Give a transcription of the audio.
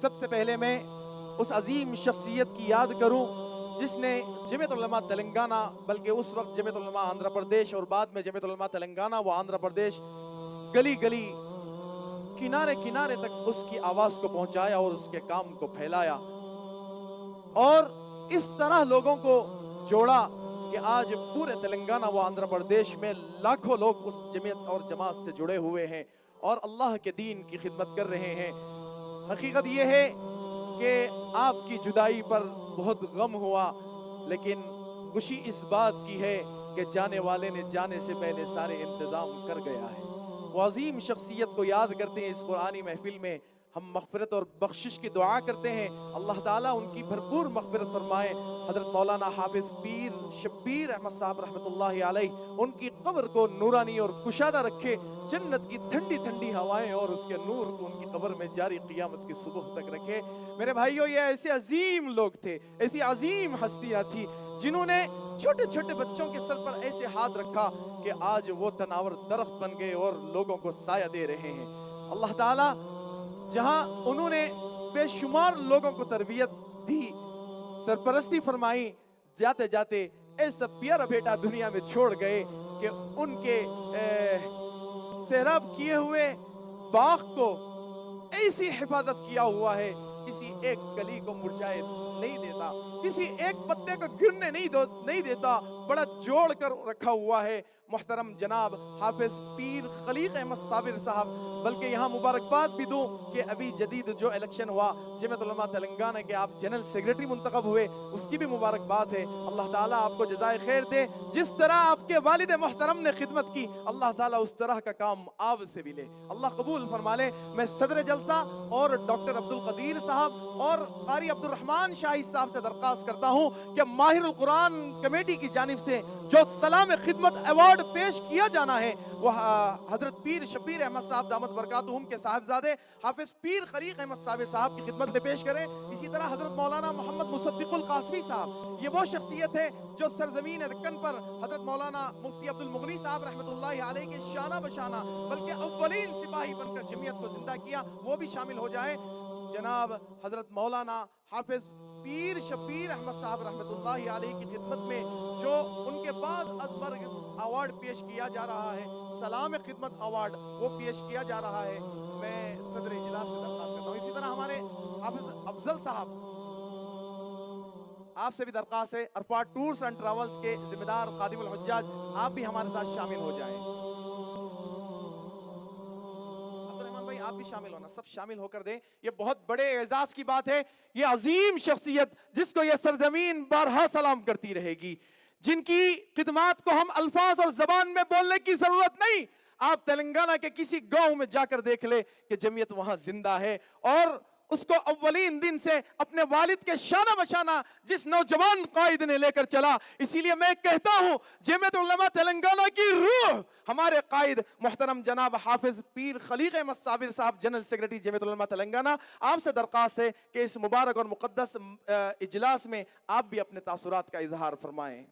سب سے پہلے میں اس عظیم شخصیت کی یاد کروں جس نے جمعیت علماء تلنگانہ، بلکہ اس وقت جمعیت علماء آندھرا پردیش اور بعد میں جمعیت علماء تلنگانہ و آندھرا پردیش، گلی گلی کنارے کنارے تک اس کی آواز کو پہنچایا اور اس کے کام کو پھیلایا، اور اس طرح لوگوں کو جوڑا کہ آج پورے تلنگانہ و آندھرا پردیش میں لاکھوں لوگ اس جمعیت اور جماعت سے جڑے ہوئے ہیں اور اللہ کے دین کی خدمت کر رہے ہیں۔ حقیقت یہ ہے کہ آپ کی جدائی پر بہت غم ہوا، لیکن خوشی اس بات کی ہے کہ جانے والے نے جانے سے پہلے سارے انتظام کر گیا ہے۔ وہ عظیم شخصیت کو یاد کرتے ہیں۔ اس قرآنی محفل میں ہم مغفرت اور بخشش کی دعا کرتے ہیں، اللہ تعالیٰ ان کی بھرپور مغفرت فرمائے۔ حضرت مولانا حافظ پیر شبیر احمد صاحب رحمۃ اللہ علیہ، ان کی قبر کو نورانی اور کشادہ رکھے، جنت کی ٹھنڈی ٹھنڈی ہوائیں اور اس کے نور کو ان کی قبر میں جاری قیامت کی صبح تک رکھے۔ میرے بھائیوں، یہ ایسے عظیم لوگ تھے، ایسی عظیم ہستیاں تھی جنہوں نے چھوٹے چھوٹے بچوں کے سر پر ایسے ہاتھ رکھا کہ آج وہ تناور درخت بن گئے اور لوگوں کو سایہ دے رہے ہیں۔ اللہ تعالیٰ جہاں انہوں نے بے شمار لوگوں کو تربیت دی، سرپرستی فرمائی، جاتے جاتے ایسا پیارا بیٹا دنیا میں چھوڑ گئے کہ ان کے سیراب کیے ہوئے باغ کو ایسی حفاظت کیا ہوا ہے، کسی ایک کلی کو مرجھائے نہیں دیتا، کسی ایک پتے کو گرنے نہیں دیتا، بڑا جوڑ کر رکھا ہوا ہے۔ محترم جناب حافظ پیر خلیق احمد صابر صاحب، بلکہ یہاں مبارکباد بھی دوں کہ ابھی جدید جو الیکشن ہوا جمعیت علماء تلنگانہ کے، آپ جنرل سیکریٹری منتخب ہوئے، اس کی بھی مبارکباد ہے۔ اللہ تعالیٰ آپ کو جزائے خیر دے، جس طرح آپ کے والد محترم نے خدمت کی، اللہ تعالیٰ اس طرح کا کام آپ سے بھی لے، اللہ قبول فرما لے۔ میں صدر جلسہ اور ڈاکٹر عبدالقدیر صاحب اور قاری عبدالرحمن شاہی صاحب سے درخواست کرتا ہوں کہ ماہر القرآن کمیٹی کی جانب سے جو سلام خدمت ایوارڈ پیش کیا جانا ہے، وہ حضرت پیر شبیر احمد صاحب دامت برکاتہم کے صاحبزادے حافظ پیر خلیق احمد صاحب کی خدمت میں پیش کریں۔ اسی طرح حضرت مولانا محمد مصدق القاسمی صاحب، یہ وہ شخصیت ہے جو سرزمین دکن پر حضرت مولانا مفتی عبدالمغنی صاحب رحمۃ اللہ علیہ کے شانہ بشانہ، بلکہ اولین سپاہی بن کر جمعیت کو زندہ کیا، وہ بھی شامل ہو جائے۔ جناب حضرت مولانا حافظ پیر شبیر احمد صاحب رحمۃ اللہ علیہ کی خدمت میں جو ان کے بعد از مرگ ایوارڈ پیش کیا جا رہا ہے، سلام خدمت ایوارڈ، وہ پیش کیا جا رہا ہے، میں صدر اجلاس سے درخواست کرتا ہوں۔ اسی طرح ہمارے حافظ افضل صاحب، آپ سے بھی درخواست ہے، عرفات ٹورز اینڈ ٹریولز کے ذمہ دار خادم الحجاج، آپ بھی ہمارے ساتھ شامل ہو جائیں۔ عبدالرحمن بھائی آپ بھی شامل ہونا، سب شامل ہو کر دیں، یہ بہت بڑے اعزاز کی بات ہے۔ یہ عظیم شخصیت جس کو یہ سرزمین بارہا سلام کرتی رہے گی، جن کی خدمات کو ہم الفاظ اور زبان میں بولنے کی ضرورت نہیں، آپ تلنگانہ کے کسی گاؤں میں جا کر دیکھ لے کہ جمعیت وہاں زندہ ہے، اور اس کو اولین دن سے اپنے والد کے شانہ بشانہ جس نوجوان قائد نے لے کر چلا، اسی لیے میں کہتا ہوں جمعیت علماء تلنگانہ کی روح ہمارے قائد محترم جناب حافظ پیر خلیق احمد صابر صاحب، جنرل سیکریٹری جمعیت علماء تلنگانہ، آپ سے درخواست ہے کہ اس مبارک اور مقدس اجلاس میں آپ بھی اپنے تاثرات کا اظہار فرمائیں۔